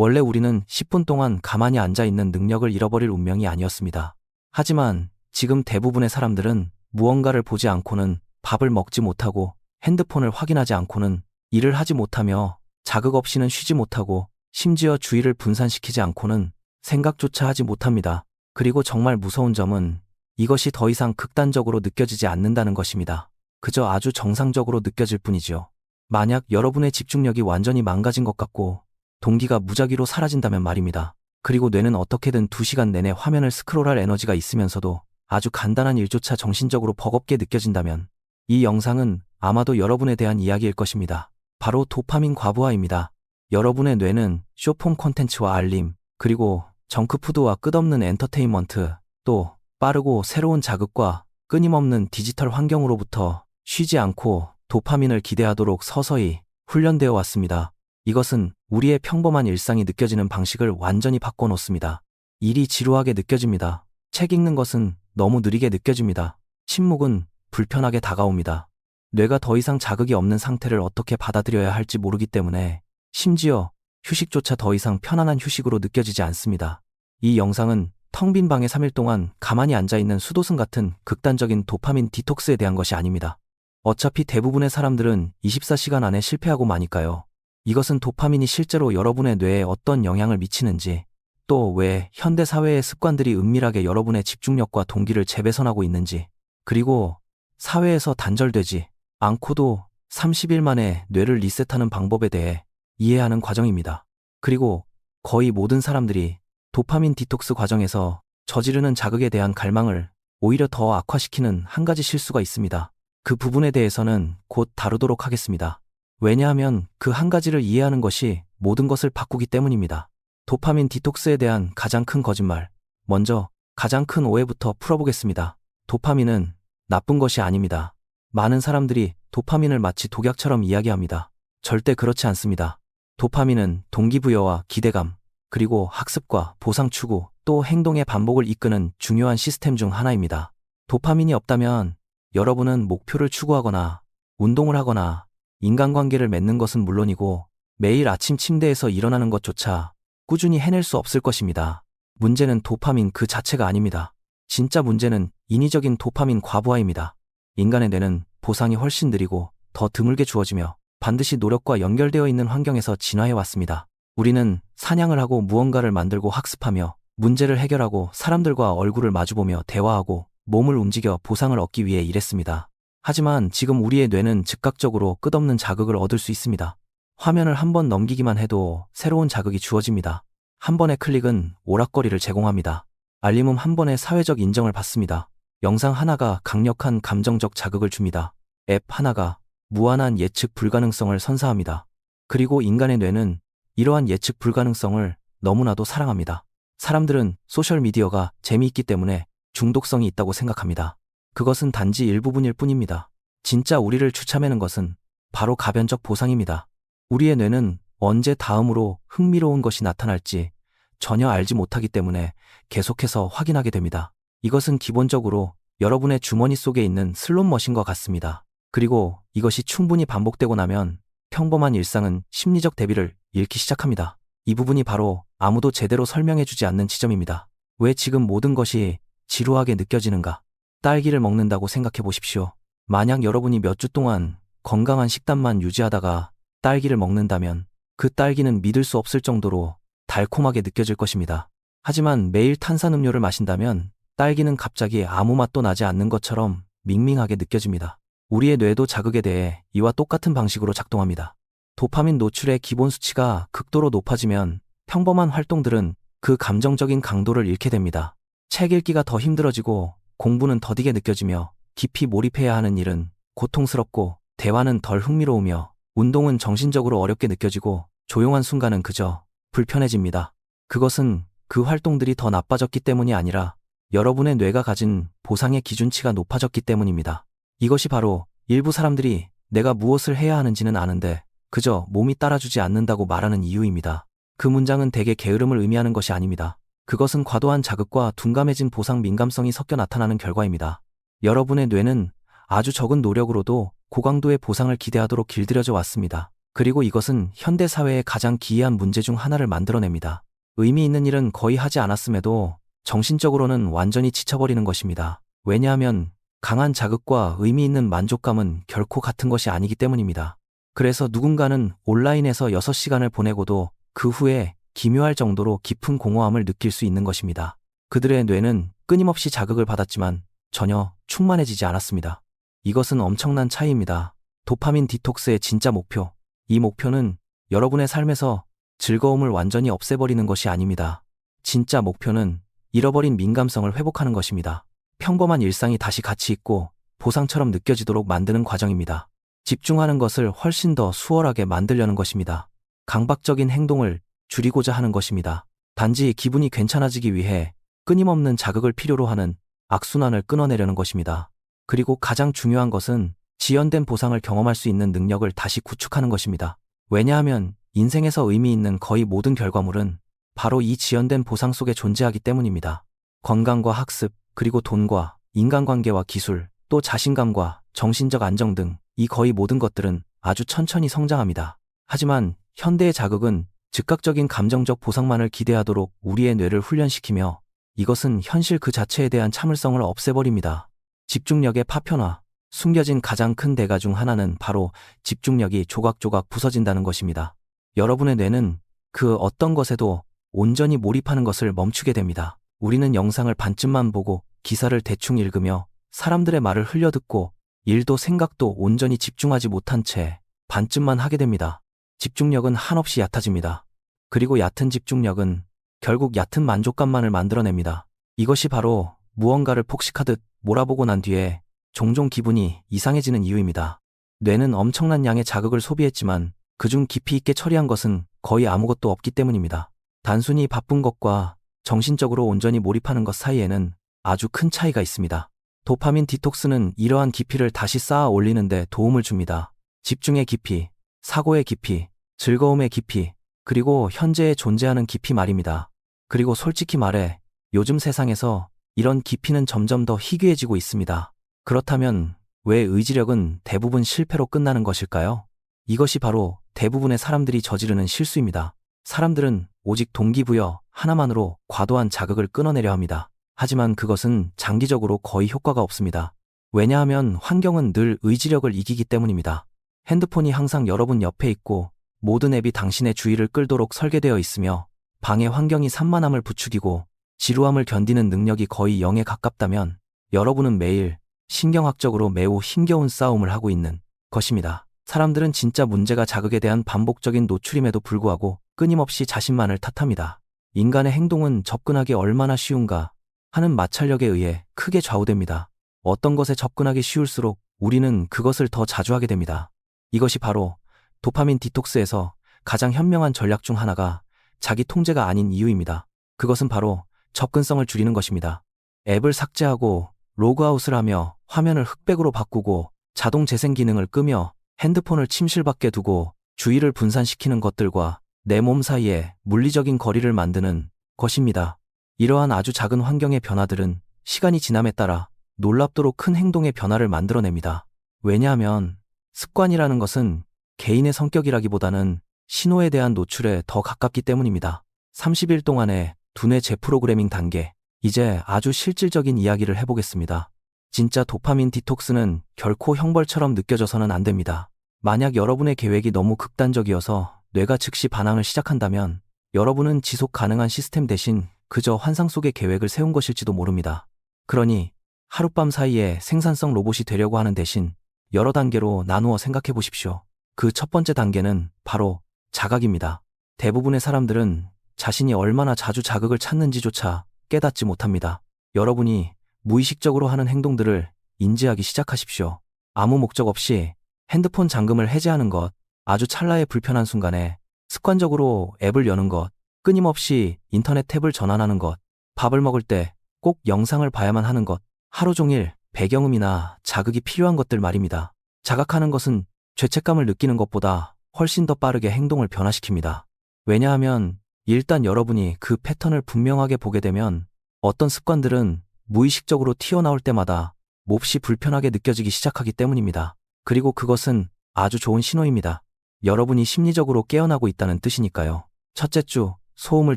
원래 우리는 10분 동안 가만히 앉아 있는 능력을 잃어버릴 운명이 아니었습니다. 하지만 지금 대부분의 사람들은 무언가를 보지 않고는 밥을 먹지 못하고 핸드폰을 확인하지 않고는 일을 하지 못하며 자극 없이는 쉬지 못하고 심지어 주의를 분산시키지 않고는 생각조차 하지 못합니다. 그리고 정말 무서운 점은 이것이 더 이상 극단적으로 느껴지지 않는다는 것입니다. 그저 아주 정상적으로 느껴질 뿐이지요. 만약 여러분의 집중력이 완전히 망가진 것 같고 동기가 무작위로 사라진다면 말입니다. 그리고 뇌는 어떻게든 2시간 내내 화면을 스크롤할 에너지가 있으면서도 아주 간단한 일조차 정신적으로 버겁게 느껴진다면 이 영상은 아마도 여러분에 대한 이야기일 것입니다. 바로 도파민 과부하입니다. 여러분의 뇌는 쇼폼 콘텐츠와 알림, 그리고 정크푸드와 끝없는 엔터테인먼트, 또 빠르고 새로운 자극과 끊임없는 디지털 환경으로부터 쉬지 않고 도파민을 기대하도록 서서히 훈련되어 왔습니다. 이것은 우리의 평범한 일상이 느껴지는 방식을 완전히 바꿔놓습니다. 일이 지루하게 느껴집니다. 책 읽는 것은 너무 느리게 느껴집니다. 침묵은 불편하게 다가옵니다. 뇌가 더 이상 자극이 없는 상태를 어떻게 받아들여야 할지 모르기 때문에 심지어 휴식조차 더 이상 편안한 휴식으로 느껴지지 않습니다. 이 영상은 텅 빈 방에 3일 동안 가만히 앉아있는 수도승 같은 극단적인 도파민 디톡스에 대한 것이 아닙니다. 어차피 대부분의 사람들은 24시간 안에 실패하고 마니까요. 이것은 도파민이 실제로 여러분의 뇌에 어떤 영향을 미치는지, 또 왜 현대사회의 습관들이 은밀하게 여러분의 집중력과 동기를 재배선하고 있는지, 그리고 사회에서 단절되지 않고도 30일 만에 뇌를 리셋하는 방법에 대해 이해하는 과정입니다. 그리고 거의 모든 사람들이 도파민 디톡스 과정에서 저지르는 자극에 대한 갈망을 오히려 더 악화시키는 한 가지 실수가 있습니다. 그 부분에 대해서는 곧 다루도록 하겠습니다. 왜냐하면 그 한 가지를 이해하는 것이 모든 것을 바꾸기 때문입니다. 도파민 디톡스에 대한 가장 큰 거짓말, 먼저 가장 큰 오해부터 풀어보겠습니다. 도파민은 나쁜 것이 아닙니다. 많은 사람들이 도파민을 마치 독약처럼 이야기합니다. 절대 그렇지 않습니다. 도파민은 동기부여와 기대감, 그리고 학습과 보상 추구, 또 행동의 반복을 이끄는 중요한 시스템 중 하나입니다. 도파민이 없다면 여러분은 목표를 추구하거나 운동을 하거나 인간관계를 맺는 것은 물론이고 매일 아침 침대에서 일어나는 것조차 꾸준히 해낼 수 없을 것입니다. 문제는 도파민 그 자체가 아닙니다. 진짜 문제는 인위적인 도파민 과부하입니다. 인간의 뇌는 보상이 훨씬 느리고 더 드물게 주어지며 반드시 노력과 연결되어 있는 환경에서 진화해 왔습니다. 우리는 사냥을 하고 무언가를 만들고 학습하며 문제를 해결하고 사람들과 얼굴을 마주보며 대화하고 몸을 움직여 보상을 얻기 위해 일했습니다. 하지만 지금 우리의 뇌는 즉각적으로 끝없는 자극을 얻을 수 있습니다. 화면을 한 번 넘기기만 해도 새로운 자극이 주어집니다. 한 번의 클릭은 오락거리를 제공합니다. 알림은 한 번의 사회적 인정을 받습니다. 영상 하나가 강력한 감정적 자극을 줍니다. 앱 하나가 무한한 예측 불가능성을 선사합니다. 그리고 인간의 뇌는 이러한 예측 불가능성을 너무나도 사랑합니다. 사람들은 소셜미디어가 재미있기 때문에 중독성이 있다고 생각합니다. 그것은 단지 일부분일 뿐입니다. 진짜 우리를 추참하는 것은 바로 가변적 보상입니다. 우리의 뇌는 언제 다음으로 흥미로운 것이 나타날지 전혀 알지 못하기 때문에 계속해서 확인하게 됩니다. 이것은 기본적으로 여러분의 주머니 속에 있는 슬롯머신과 같습니다. 그리고 이것이 충분히 반복되고 나면 평범한 일상은 심리적 대비를 잃기 시작합니다. 이 부분이 바로 아무도 제대로 설명해주지 않는 지점입니다. 왜 지금 모든 것이 지루하게 느껴지는가? 딸기를 먹는다고 생각해 보십시오. 만약 여러분이 몇 주 동안 건강한 식단만 유지하다가 딸기를 먹는다면 그 딸기는 믿을 수 없을 정도로 달콤하게 느껴질 것입니다. 하지만 매일 탄산음료를 마신다면 딸기는 갑자기 아무 맛도 나지 않는 것처럼 밍밍하게 느껴집니다. 우리의 뇌도 자극에 대해 이와 똑같은 방식으로 작동합니다. 도파민 노출의 기본 수치가 극도로 높아지면 평범한 활동들은 그 감정적인 강도를 잃게 됩니다. 책 읽기가 더 힘들어지고 공부는 더디게 느껴지며 깊이 몰입해야 하는 일은 고통스럽고 대화는 덜 흥미로우며 운동은 정신적으로 어렵게 느껴지고 조용한 순간은 그저 불편해집니다. 그것은 그 활동들이 더 나빠졌기 때문이 아니라 여러분의 뇌가 가진 보상의 기준치가 높아졌기 때문입니다. 이것이 바로 일부 사람들이 내가 무엇을 해야 하는지는 아는데 그저 몸이 따라주지 않는다고 말하는 이유입니다. 그 문장은 대개 게으름을 의미하는 것이 아닙니다. 그것은 과도한 자극과 둔감해진 보상 민감성이 섞여 나타나는 결과입니다. 여러분의 뇌는 아주 적은 노력으로도 고강도의 보상을 기대하도록 길들여져 왔습니다. 그리고 이것은 현대 사회의 가장 기이한 문제 중 하나를 만들어냅니다. 의미 있는 일은 거의 하지 않았음에도 정신적으로는 완전히 지쳐버리는 것입니다. 왜냐하면 강한 자극과 의미 있는 만족감은 결코 같은 것이 아니기 때문입니다. 그래서 누군가는 온라인에서 6시간을 보내고도 그 후에 기묘할 정도로 깊은 공허함을 느낄 수 있는 것입니다. 그들의 뇌는 끊임없이 자극을 받았지만 전혀 충만해지지 않았습니다. 이것은 엄청난 차이입니다. 도파민 디톡스의 진짜 목표. 이 목표는 여러분의 삶에서 즐거움을 완전히 없애버리는 것이 아닙니다. 진짜 목표는 잃어버린 민감성을 회복하는 것입니다. 평범한 일상이 다시 가치 있고 보상처럼 느껴지도록 만드는 과정입니다. 집중하는 것을 훨씬 더 수월하게 만들려는 것입니다. 강박적인 행동을 줄이고자 하는 것입니다. 단지 기분이 괜찮아지기 위해 끊임없는 자극을 필요로 하는 악순환을 끊어내려는 것입니다. 그리고 가장 중요한 것은 지연된 보상을 경험할 수 있는 능력을 다시 구축하는 것입니다. 왜냐하면 인생에서 의미 있는 거의 모든 결과물은 바로 이 지연된 보상 속에 존재하기 때문입니다. 건강과 학습, 그리고 돈과 인간관계와 기술, 또 자신감과 정신적 안정 등 이 거의 모든 것들은 아주 천천히 성장합니다. 하지만 현대의 자극은 즉각적인 감정적 보상만을 기대하도록 우리의 뇌를 훈련시키며 이것은 현실 그 자체에 대한 참을성을 없애버립니다. 집중력의 파편화, 숨겨진 가장 큰 대가 중 하나는 바로 집중력이 조각조각 부서진다는 것입니다. 여러분의 뇌는 그 어떤 것에도 온전히 몰입하는 것을 멈추게 됩니다. 우리는 영상을 반쯤만 보고 기사를 대충 읽으며 사람들의 말을 흘려듣고 일도 생각도 온전히 집중하지 못한 채 반쯤만 하게 됩니다. 집중력은 한없이 얕아집니다. 그리고 얕은 집중력은 결국 얕은 만족감만을 만들어냅니다. 이것이 바로 무언가를 폭식하듯 몰아보고 난 뒤에 종종 기분이 이상해지는 이유입니다. 뇌는 엄청난 양의 자극을 소비했지만 그중 깊이 있게 처리한 것은 거의 아무것도 없기 때문입니다. 단순히 바쁜 것과 정신적으로 온전히 몰입하는 것 사이에는 아주 큰 차이가 있습니다. 도파민 디톡스는 이러한 깊이를 다시 쌓아 올리는 데 도움을 줍니다. 집중의 깊이, 사고의 깊이, 즐거움의 깊이, 그리고 현재에 존재하는 깊이 말입니다. 그리고 솔직히 말해 요즘 세상에서 이런 깊이는 점점 더 희귀해지고 있습니다. 그렇다면 왜 의지력은 대부분 실패로 끝나는 것일까요? 이것이 바로 대부분의 사람들이 저지르는 실수입니다. 사람들은 오직 동기부여 하나만으로 과도한 자극을 끊어내려 합니다. 하지만 그것은 장기적으로 거의 효과가 없습니다. 왜냐하면 환경은 늘 의지력을 이기기 때문입니다. 핸드폰이 항상 여러분 옆에 있고 모든 앱이 당신의 주의를 끌도록 설계되어 있으며 방해 환경이 산만함을 부추기고 지루함을 견디는 능력이 거의 0에 가깝다면 여러분은 매일 신경학적으로 매우 힘겨운 싸움을 하고 있는 것입니다. 사람들은 진짜 문제가 자극에 대한 반복적인 노출임에도 불구하고 끊임없이 자신만을 탓합니다. 인간의 행동은 접근하기 얼마나 쉬운가 하는 마찰력에 의해 크게 좌우됩니다. 어떤 것에 접근하기 쉬울수록 우리는 그것을 더 자주 하게 됩니다. 이것이 바로 도파민 디톡스에서 가장 현명한 전략 중 하나가 자기 통제가 아닌 이유입니다. 그것은 바로 접근성을 줄이는 것입니다. 앱을 삭제하고 로그아웃을 하며 화면을 흑백으로 바꾸고 자동 재생 기능을 끄며 핸드폰을 침실 밖에 두고 주의를 분산시키는 것들과 내 몸 사이에 물리적인 거리를 만드는 것입니다. 이러한 아주 작은 환경의 변화들은 시간이 지남에 따라 놀랍도록 큰 행동의 변화를 만들어냅니다. 왜냐하면 습관이라는 것은 개인의 성격이라기보다는 신호에 대한 노출에 더 가깝기 때문입니다. 30일 동안의 두뇌 재프로그래밍 단계, 이제 아주 실질적인 이야기를 해보겠습니다. 진짜 도파민 디톡스는 결코 형벌처럼 느껴져서는 안 됩니다. 만약 여러분의 계획이 너무 극단적이어서 뇌가 즉시 반항을 시작한다면 여러분은 지속 가능한 시스템 대신 그저 환상 속의 계획을 세운 것일지도 모릅니다. 그러니 하룻밤 사이에 생산성 로봇이 되려고 하는 대신 여러 단계로 나누어 생각해 보십시오. 그 첫 번째 단계는 바로 자각입니다. 대부분의 사람들은 자신이 얼마나 자주 자극을 찾는지조차 깨닫지 못합니다. 여러분이 무의식적으로 하는 행동들을 인지하기 시작하십시오. 아무 목적 없이 핸드폰 잠금을 해제하는 것, 아주 찰나의 불편한 순간에 습관적으로 앱을 여는 것, 끊임없이 인터넷 탭을 전환하는 것, 밥을 먹을 때 꼭 영상을 봐야만 하는 것, 하루 종일 배경음이나 자극이 필요한 것들 말입니다. 자각하는 것은 죄책감을 느끼는 것보다 훨씬 더 빠르게 행동을 변화시킵니다. 왜냐하면 일단 여러분이 그 패턴을 분명하게 보게 되면 어떤 습관들은 무의식적으로 튀어나올 때마다 몹시 불편하게 느껴지기 시작하기 때문입니다. 그리고 그것은 아주 좋은 신호입니다. 여러분이 심리적으로 깨어나고 있다는 뜻이니까요. 첫째 주, 소음을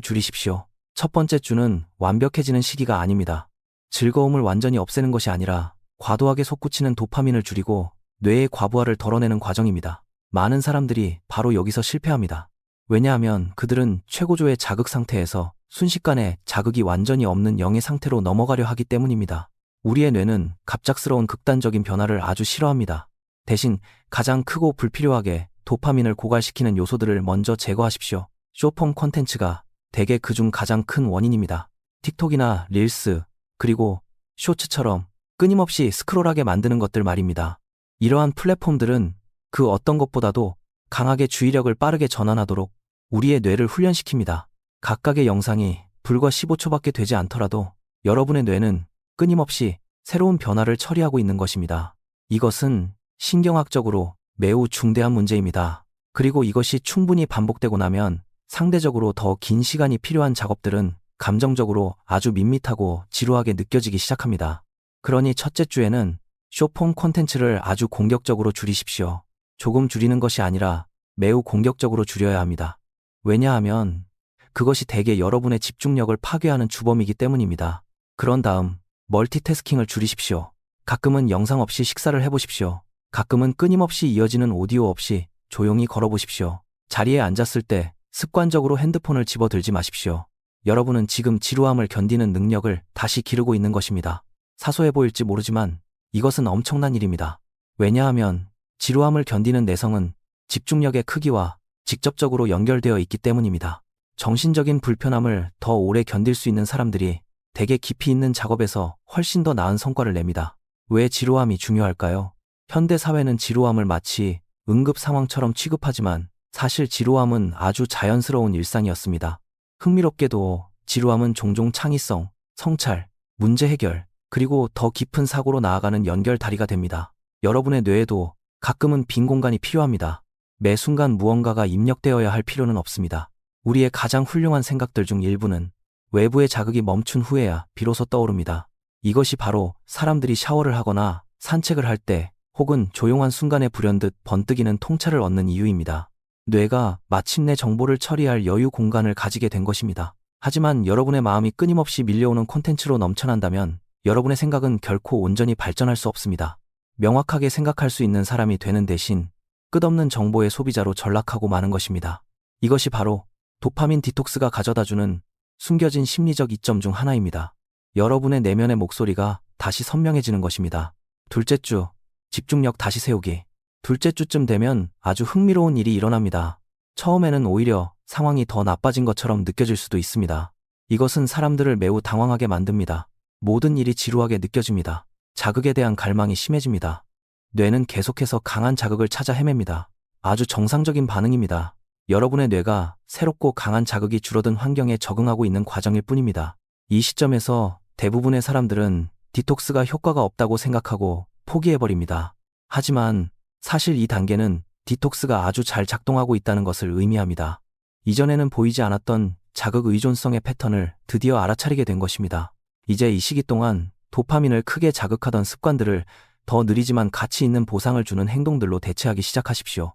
줄이십시오. 첫 번째 주는 완벽해지는 시기가 아닙니다. 즐거움을 완전히 없애는 것이 아니라 과도하게 솟구치는 도파민을 줄이고 뇌의 과부하를 덜어내는 과정입니다. 많은 사람들이 바로 여기서 실패합니다. 왜냐하면 그들은 최고조의 자극 상태에서 순식간에 자극이 완전히 없는 영의 상태로 넘어가려 하기 때문입니다. 우리의 뇌는 갑작스러운 극단적인 변화를 아주 싫어합니다. 대신 가장 크고 불필요하게 도파민을 고갈시키는 요소들을 먼저 제거하십시오. 숏폼 콘텐츠가 대개 그중 가장 큰 원인입니다. 틱톡이나 릴스, 그리고 쇼츠처럼 끊임없이 스크롤하게 만드는 것들 말입니다. 이러한 플랫폼들은 그 어떤 것보다도 강하게 주의력을 빠르게 전환하도록 우리의 뇌를 훈련시킵니다. 각각의 영상이 불과 15초밖에 되지 않더라도 여러분의 뇌는 끊임없이 새로운 변화를 처리하고 있는 것입니다. 이것은 신경학적으로 매우 중대한 문제입니다. 그리고 이것이 충분히 반복되고 나면 상대적으로 더 긴 시간이 필요한 작업들은 감정적으로 아주 밋밋하고 지루하게 느껴지기 시작합니다. 그러니 첫째 주에는 숏폼 콘텐츠를 아주 공격적으로 줄이십시오. 조금 줄이는 것이 아니라 매우 공격적으로 줄여야 합니다. 왜냐하면 그것이 대개 여러분의 집중력을 파괴하는 주범이기 때문입니다. 그런 다음 멀티태스킹을 줄이십시오. 가끔은 영상 없이 식사를 해보십시오. 가끔은 끊임없이 이어지는 오디오 없이 조용히 걸어보십시오. 자리에 앉았을 때 습관적으로 핸드폰을 집어들지 마십시오. 여러분은 지금 지루함을 견디는 능력을 다시 기르고 있는 것입니다. 사소해 보일지 모르지만 이것은 엄청난 일입니다. 왜냐하면 지루함을 견디는 내성은 집중력의 크기와 직접적으로 연결되어 있기 때문입니다. 정신적인 불편함을 더 오래 견딜 수 있는 사람들이 대개 깊이 있는 작업에서 훨씬 더 나은 성과를 냅니다. 왜 지루함이 중요할까요? 현대 사회는 지루함을 마치 응급 상황처럼 취급하지만 사실 지루함은 아주 자연스러운 일상이었습니다. 흥미롭게도 지루함은 종종 창의성, 성찰, 문제 해결, 그리고 더 깊은 사고로 나아가는 연결다리가 됩니다. 여러분의 뇌에도 가끔은 빈 공간이 필요합니다. 매 순간 무언가가 입력되어야 할 필요는 없습니다. 우리의 가장 훌륭한 생각들 중 일부는 외부의 자극이 멈춘 후에야 비로소 떠오릅니다. 이것이 바로 사람들이 샤워를 하거나 산책을 할 때 혹은 조용한 순간에 불현듯 번뜩이는 통찰을 얻는 이유입니다. 뇌가 마침내 정보를 처리할 여유 공간을 가지게 된 것입니다. 하지만 여러분의 마음이 끊임없이 밀려오는 콘텐츠로 넘쳐난다면 여러분의 생각은 결코 온전히 발전할 수 없습니다. 명확하게 생각할 수 있는 사람이 되는 대신 끝없는 정보의 소비자로 전락하고 마는 것입니다. 이것이 바로 도파민 디톡스가 가져다주는 숨겨진 심리적 이점 중 하나입니다. 여러분의 내면의 목소리가 다시 선명해지는 것입니다. 둘째 주, 집중력 다시 세우기. 둘째 주쯤 되면 아주 흥미로운 일이 일어납니다. 처음에는 오히려 상황이 더 나빠진 것처럼 느껴질 수도 있습니다. 이것은 사람들을 매우 당황하게 만듭니다. 모든 일이 지루하게 느껴집니다. 자극에 대한 갈망이 심해집니다. 뇌는 계속해서 강한 자극을 찾아 헤맵니다. 아주 정상적인 반응입니다. 여러분의 뇌가 새롭고 강한 자극이 줄어든 환경에 적응하고 있는 과정일 뿐입니다. 이 시점에서 대부분의 사람들은 디톡스가 효과가 없다고 생각하고 포기해버립니다. 하지만 사실 이 단계는 디톡스가 아주 잘 작동하고 있다는 것을 의미합니다. 이전에는 보이지 않았던 자극 의존성의 패턴을 드디어 알아차리게 된 것입니다. 이제 이 시기 동안 도파민을 크게 자극하던 습관들을 더 느리지만 가치 있는 보상을 주는 행동들로 대체하기 시작하십시오.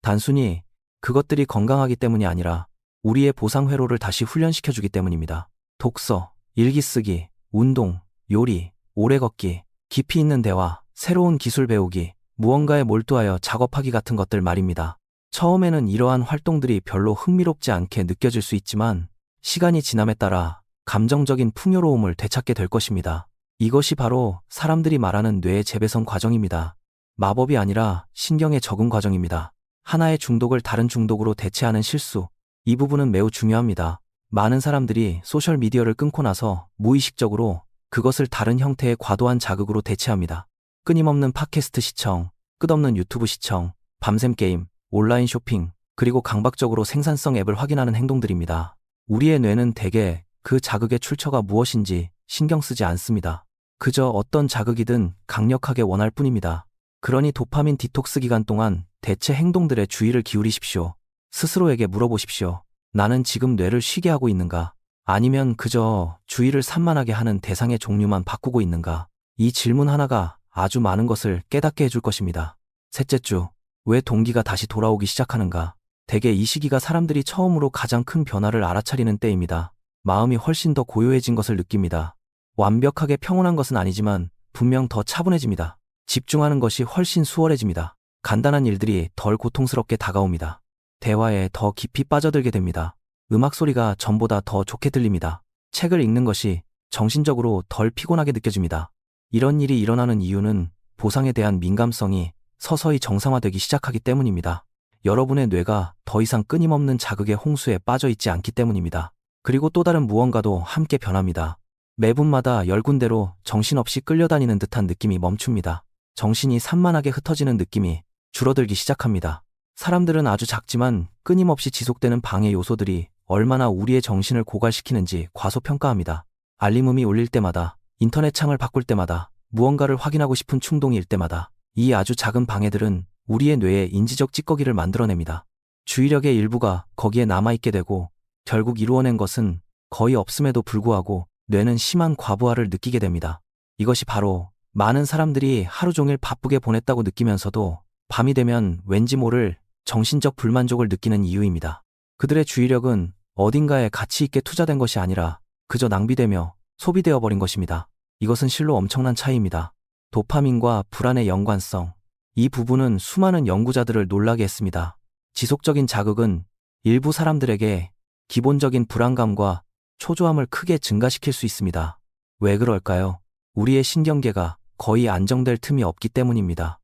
단순히 그것들이 건강하기 때문이 아니라 우리의 보상 회로를 다시 훈련시켜주기 때문입니다. 독서, 일기 쓰기, 운동, 요리, 오래 걷기, 깊이 있는 대화, 새로운 기술 배우기, 무언가에 몰두하여 작업하기 같은 것들 말입니다. 처음에는 이러한 활동들이 별로 흥미롭지 않게 느껴질 수 있지만 시간이 지남에 따라 감정적인 풍요로움을 되찾게 될 것입니다. 이것이 바로 사람들이 말하는 뇌의 재배성 과정입니다. 마법이 아니라 신경의 적응 과정입니다. 하나의 중독을 다른 중독으로 대체하는 실수, 이 부분은 매우 중요합니다. 많은 사람들이 소셜미디어를 끊고 나서 무의식적으로 그것을 다른 형태의 과도한 자극으로 대체합니다. 끊임없는 팟캐스트 시청, 끝없는 유튜브 시청, 밤샘 게임, 온라인 쇼핑, 그리고 강박적으로 생산성 앱을 확인하는 행동들입니다. 우리의 뇌는 대개 그 자극의 출처가 무엇인지 신경 쓰지 않습니다. 그저 어떤 자극이든 강력하게 원할 뿐입니다. 그러니 도파민 디톡스 기간 동안 대체 행동들에 주의를 기울이십시오. 스스로에게 물어보십시오. 나는 지금 뇌를 쉬게 하고 있는가? 아니면 그저 주의를 산만하게 하는 대상의 종류만 바꾸고 있는가? 이 질문 하나가 아주 많은 것을 깨닫게 해줄 것입니다. 셋째 주, 왜 동기가 다시 돌아오기 시작하는가? 대개 이 시기가 사람들이 처음으로 가장 큰 변화를 알아차리는 때입니다. 마음이 훨씬 더 고요해진 것을 느낍니다. 완벽하게 평온한 것은 아니지만 분명 더 차분해집니다. 집중하는 것이 훨씬 수월해집니다. 간단한 일들이 덜 고통스럽게 다가옵니다. 대화에 더 깊이 빠져들게 됩니다. 음악 소리가 전보다 더 좋게 들립니다. 책을 읽는 것이 정신적으로 덜 피곤하게 느껴집니다. 이런 일이 일어나는 이유는 보상에 대한 민감성이 서서히 정상화되기 시작하기 때문입니다. 여러분의 뇌가 더 이상 끊임없는 자극의 홍수에 빠져 있지 않기 때문입니다. 그리고 또 다른 무언가도 함께 변합니다. 매분마다 열군데로 정신없이 끌려다니는 듯한 느낌이 멈춥니다. 정신이 산만하게 흩어지는 느낌이 줄어들기 시작합니다. 사람들은 아주 작지만 끊임없이 지속되는 방해 요소들이 얼마나 우리의 정신을 고갈시키는지 과소평가합니다. 알림음이 울릴 때마다, 인터넷 창을 바꿀 때마다, 무언가를 확인하고 싶은 충동이 일 때마다 이 아주 작은 방해들은 우리의 뇌에 인지적 찌꺼기를 만들어냅니다. 주의력의 일부가 거기에 남아있게 되고 결국 이루어낸 것은 거의 없음에도 불구하고 뇌는 심한 과부하를 느끼게 됩니다. 이것이 바로 많은 사람들이 하루 종일 바쁘게 보냈다고 느끼면서도 밤이 되면 왠지 모를 정신적 불만족을 느끼는 이유입니다. 그들의 주의력은 어딘가에 가치 있게 투자된 것이 아니라 그저 낭비되며 소비되어 버린 것입니다. 이것은 실로 엄청난 차이입니다. 도파민과 불안의 연관성. 이 부분은 수많은 연구자들을 놀라게 했습니다. 지속적인 자극은 일부 사람들에게 기본적인 불안감과 초조함을 크게 증가시킬 수 있습니다. 왜 그럴까요? 우리의 신경계가 거의 안정될 틈이 없기 때문입니다.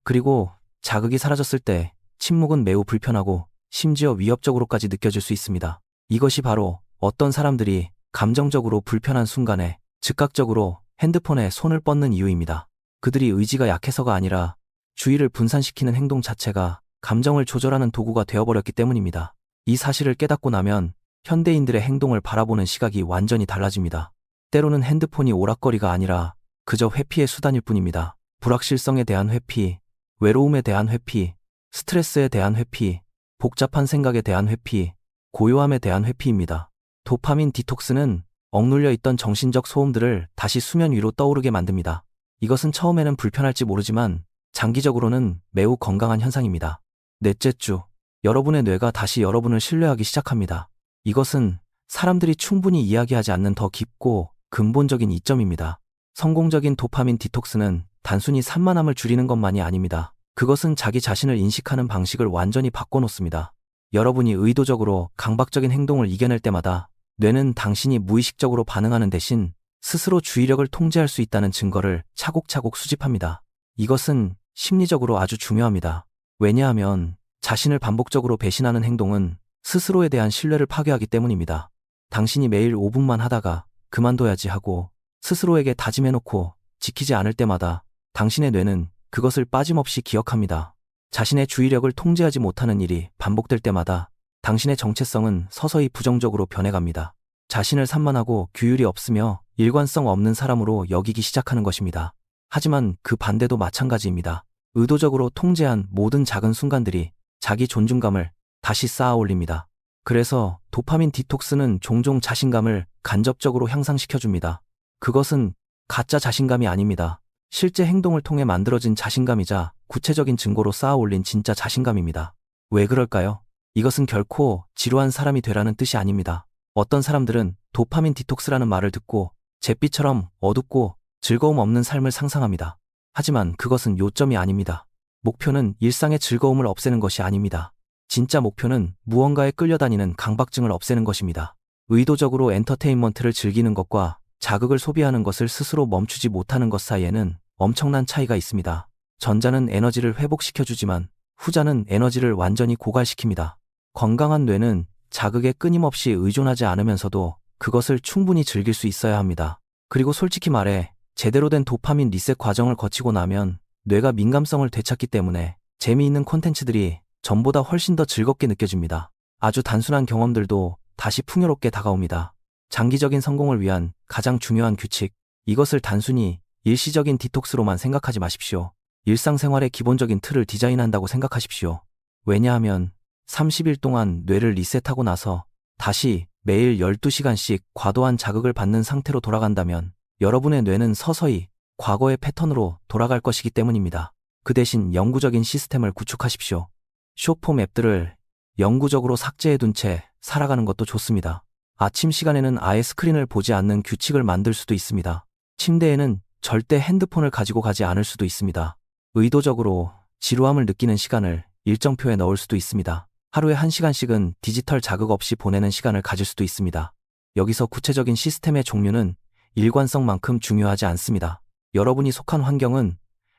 그리고 자극이 사라졌을 때 침묵은 매우 불편하고 심지어 위협적으로까지 느껴질 수 있습니다. 이것이 바로 어떤 사람들이 감정적으로 불편한 순간에 즉각적으로 핸드폰에 손을 뻗는 이유입니다. 그들이 의지가 약해서가 아니라 주의를 분산시키는 행동 자체가 감정을 조절하는 도구가 되어버렸기 때문입니다. 이 사실을 깨닫고 나면 현대인들의 행동을 바라보는 시각이 완전히 달라집니다. 때로는 핸드폰이 오락거리가 아니라 그저 회피의 수단일 뿐입니다. 불확실성에 대한 회피, 외로움에 대한 회피, 스트레스에 대한 회피, 복잡한 생각에 대한 회피, 고요함에 대한 회피입니다. 도파민 디톡스는 억눌려 있던 정신적 소음들을 다시 수면 위로 떠오르게 만듭니다. 이것은 처음에는 불편할지 모르지만 장기적으로는 매우 건강한 현상입니다. 넷째 주, 여러분의 뇌가 다시 여러분을 신뢰하기 시작합니다. 이것은 사람들이 충분히 이야기하지 않는 더 깊고 근본적인 이점입니다. 성공적인 도파민 디톡스는 단순히 산만함을 줄이는 것만이 아닙니다. 그것은 자기 자신을 인식하는 방식을 완전히 바꿔놓습니다. 여러분이 의도적으로 강박적인 행동을 이겨낼 때마다 뇌는 당신이 무의식적으로 반응하는 대신 스스로 주의력을 통제할 수 있다는 증거를 차곡차곡 수집합니다. 이것은 심리적으로 아주 중요합니다. 왜냐하면 자신을 반복적으로 배신하는 행동은 스스로에 대한 신뢰를 파괴하기 때문입니다. 당신이 매일 5분만 하다가 그만둬야지 하고 스스로에게 다짐해놓고 지키지 않을 때마다 당신의 뇌는 그것을 빠짐없이 기억합니다. 자신의 주의력을 통제하지 못하는 일이 반복될 때마다 당신의 정체성은 서서히 부정적으로 변해갑니다. 자신을 산만하고 규율이 없으며 일관성 없는 사람으로 여기기 시작하는 것입니다. 하지만 그 반대도 마찬가지입니다. 의도적으로 통제한 모든 작은 순간들이 자기 존중감을 다시 쌓아 올립니다. 그래서 도파민 디톡스는 종종 자신감을 간접적으로 향상시켜줍니다. 그것은 가짜 자신감이 아닙니다. 실제 행동을 통해 만들어진 자신감이자 구체적인 증거로 쌓아 올린 진짜 자신감입니다. 왜 그럴까요? 이것은 결코 지루한 사람이 되라는 뜻이 아닙니다. 어떤 사람들은 도파민 디톡스라는 말을 듣고 잿빛처럼 어둡고 즐거움 없는 삶을 상상합니다. 하지만 그것은 요점이 아닙니다. 목표는 일상의 즐거움을 없애는 것이 아닙니다. 진짜 목표는 무언가에 끌려다니는 강박증을 없애는 것입니다. 의도적으로 엔터테인먼트를 즐기는 것과 자극을 소비하는 것을 스스로 멈추지 못하는 것 사이에는 엄청난 차이가 있습니다. 전자는 에너지를 회복시켜주지만 후자는 에너지를 완전히 고갈시킵니다. 건강한 뇌는 자극에 끊임없이 의존하지 않으면서도 그것을 충분히 즐길 수 있어야 합니다. 그리고 솔직히 말해 제대로 된 도파민 리셋 과정을 거치고 나면 뇌가 민감성을 되찾기 때문에 재미있는 콘텐츠들이 전보다 훨씬 더 즐겁게 느껴집니다. 아주 단순한 경험들도 다시 풍요롭게 다가옵니다. 장기적인 성공을 위한 가장 중요한 규칙, 이것을 단순히 일시적인 디톡스로만 생각하지 마십시오. 일상생활의 기본적인 틀을 디자인한다고 생각하십시오. 왜냐하면 30일 동안 뇌를 리셋하고 나서 다시 매일 12시간씩 과도한 자극을 받는 상태로 돌아간다면 여러분의 뇌는 서서히 과거의 패턴으로 돌아갈 것이기 때문입니다. 그 대신 영구적인 시스템을 구축하십시오. 숏폼 앱들을 영구적으로 삭제해둔 채 살아가는 것도 좋습니다. 아침 시간에는 아예 스크린을 보지 않는 규칙을 만들 수도 있습니다. 침대에는 절대 핸드폰을 가지고 가지 않을 수도 있습니다. 의도적으로 지루함을 느끼는 시간을 일정표에 넣을 수도 있습니다. 하루에 1시간씩은 디지털 자극 없이 보내는 시간을 가질 수도 있습니다. 여기서 구체적인 시스템의 종류는 일관성만큼 중요하지 않습니다. 여러분이 속한 환경은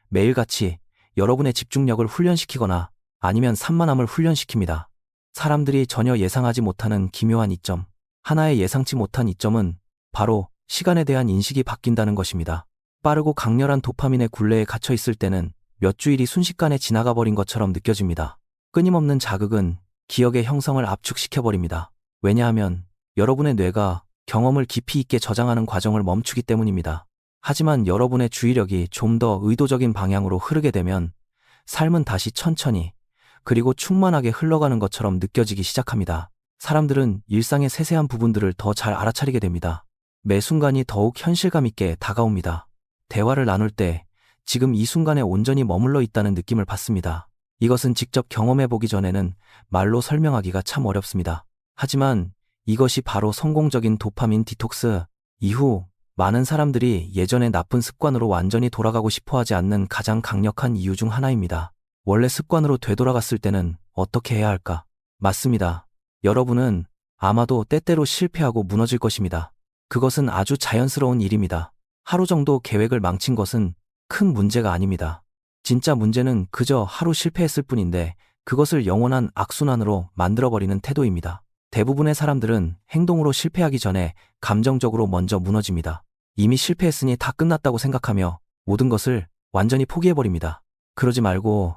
매일같이 여러분의 집중력을 훈련시키거나 아니면 산만함을 훈련시킵니다. 사람들이 전혀 예상하지 못하는 기묘한 이점, 하나의 예상치 못한 이점은 바로 시간에 대한 인식이 바뀐다는 것입니다. 빠르고 강렬한 도파민의 굴레에 갇혀 있을 때는 몇 주일이 순식간에 지나가 버린 것처럼 느껴집니다. 끊임없는 자극은 기억의 형성을 압축시켜버립니다. 왜냐하면 여러분의 뇌가 경험을 깊이 있게 저장하는 과정을 멈추기 때문입니다. 하지만 여러분의 주의력이 좀 더 의도적인 방향으로 흐르게 되면 삶은 다시 천천히 그리고 충만하게 흘러가는 것처럼 느껴지기 시작합니다. 사람들은 일상의 세세한 부분들을 더 잘 알아차리게 됩니다. 매 순간이 더욱 현실감 있게 다가옵니다. 대화를 나눌 때 지금 이 순간에 온전히 머물러 있다는 느낌을 받습니다. 이것은 직접 경험해보기 전에는 말로 설명하기가 참 어렵습니다. 하지만 이것이 바로 성공적인 도파민 디톡스 이후 많은 사람들이 예전의 나쁜 습관으로 완전히 돌아가고 싶어 하지 않는 가장 강력한 이유 중 하나입니다. 원래 습관으로 되돌아갔을 때는 어떻게 해야 할까? 맞습니다. 여러분은 아마도 때때로 실패하고 무너질 것입니다. 그것은 아주 자연스러운 일입니다. 하루 정도 계획을 망친 것은 큰 문제가 아닙니다. 진짜 문제는 그저 하루 실패했을 뿐인데 그것을 영원한 악순환으로 만들어버리는 태도입니다. 대부분의 사람들은 행동으로 실패하기 전에 감정적으로 먼저 무너집니다. 이미 실패했으니 다 끝났다고 생각하며 모든 것을 완전히 포기해버립니다. 그러지 말고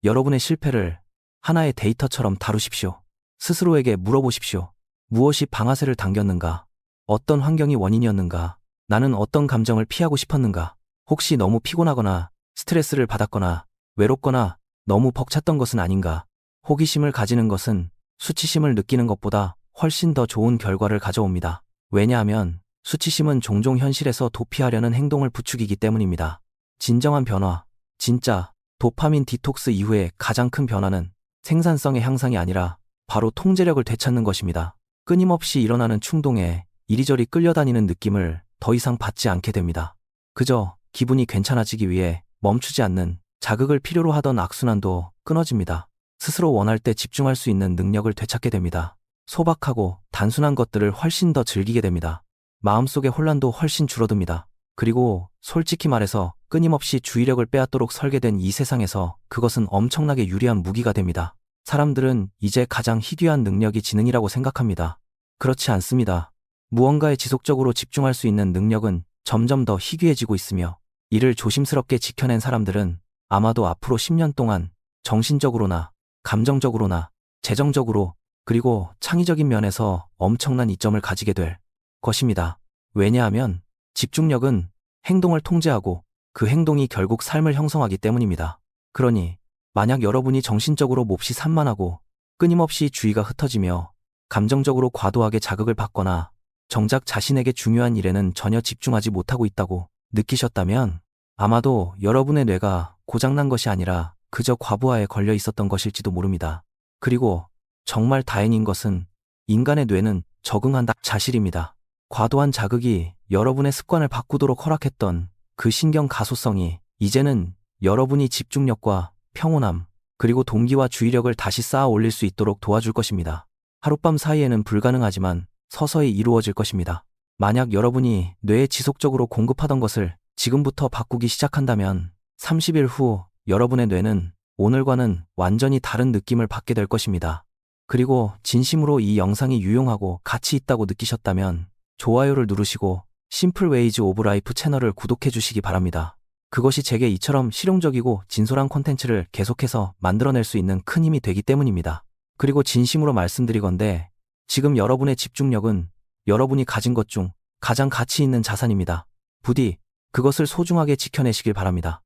여러분의 실패를 하나의 데이터처럼 다루십시오. 스스로에게 물어보십시오. 무엇이 방아쇠를 당겼는가? 어떤 환경이 원인이었는가? 나는 어떤 감정을 피하고 싶었는가? 혹시 너무 피곤하거나 스트레스를 받았거나 외롭거나 너무 벅찼던 것은 아닌가? 호기심을 가지는 것은 수치심을 느끼는 것보다 훨씬 더 좋은 결과를 가져옵니다. 왜냐하면 수치심은 종종 현실에서 도피하려는 행동을 부추기기 때문입니다. 진정한 변화, 진짜 도파민 디톡스 이후의 가장 큰 변화는 생산성의 향상이 아니라 바로 통제력을 되찾는 것입니다. 끊임없이 일어나는 충동에 이리저리 끌려다니는 느낌을 더 이상 받지 않게 됩니다. 그저 기분이 괜찮아지기 위해 멈추지 않는 자극을 필요로 하던 악순환도 끊어집니다. 스스로 원할 때 집중할 수 있는 능력을 되찾게 됩니다. 소박하고 단순한 것들을 훨씬 더 즐기게 됩니다. 마음속의 혼란도 훨씬 줄어듭니다. 그리고 솔직히 말해서 끊임없이 주의력을 빼앗도록 설계된 이 세상에서 그것은 엄청나게 유리한 무기가 됩니다. 사람들은 이제 가장 희귀한 능력이 지능이라고 생각합니다. 그렇지 않습니다. 무언가에 지속적으로 집중할 수 있는 능력은 점점 더 희귀해지고 있으며 이를 조심스럽게 지켜낸 사람들은 아마도 앞으로 10년 동안 정신적으로나 감정적으로나 재정적으로 그리고 창의적인 면에서 엄청난 이점을 가지게 될 것입니다. 왜냐하면 집중력은 행동을 통제하고 그 행동이 결국 삶을 형성하기 때문입니다. 그러니 만약 여러분이 정신적으로 몹시 산만하고 끊임없이 주의가 흩어지며 감정적으로 과도하게 자극을 받거나 정작 자신에게 중요한 일에는 전혀 집중하지 못하고 있다고 느끼셨다면 아마도 여러분의 뇌가 고장난 것이 아니라 그저 과부하에 걸려 있었던 것일지도 모릅니다. 그리고 정말 다행인 것은 인간의 뇌는 적응한다 자실입니다. 과도한 자극이 여러분의 습관을 바꾸도록 허락했던 그 신경 가소성이 이제는 여러분이 집중력과 평온함 그리고 동기와 주의력을 다시 쌓아 올릴 수 있도록 도와줄 것입니다. 하룻밤 사이에는 불가능하지만 서서히 이루어질 것입니다. 만약 여러분이 뇌에 지속적으로 공급하던 것을 지금부터 바꾸기 시작한다면 30일 후 여러분의 뇌는 오늘과는 완전히 다른 느낌을 받게 될 것입니다. 그리고 진심으로 이 영상이 유용하고 가치 있다고 느끼셨다면 좋아요를 누르시고 심플 웨이즈 오브 라이프 채널을 구독해 주시기 바랍니다. 그것이 제게 이처럼 실용적이고 진솔한 콘텐츠를 계속해서 만들어낼 수 있는 큰 힘이 되기 때문입니다. 그리고 진심으로 말씀드리건대 지금 여러분의 집중력은 여러분이 가진 것 중 가장 가치 있는 자산입니다. 부디 그것을 소중하게 지켜내시길 바랍니다.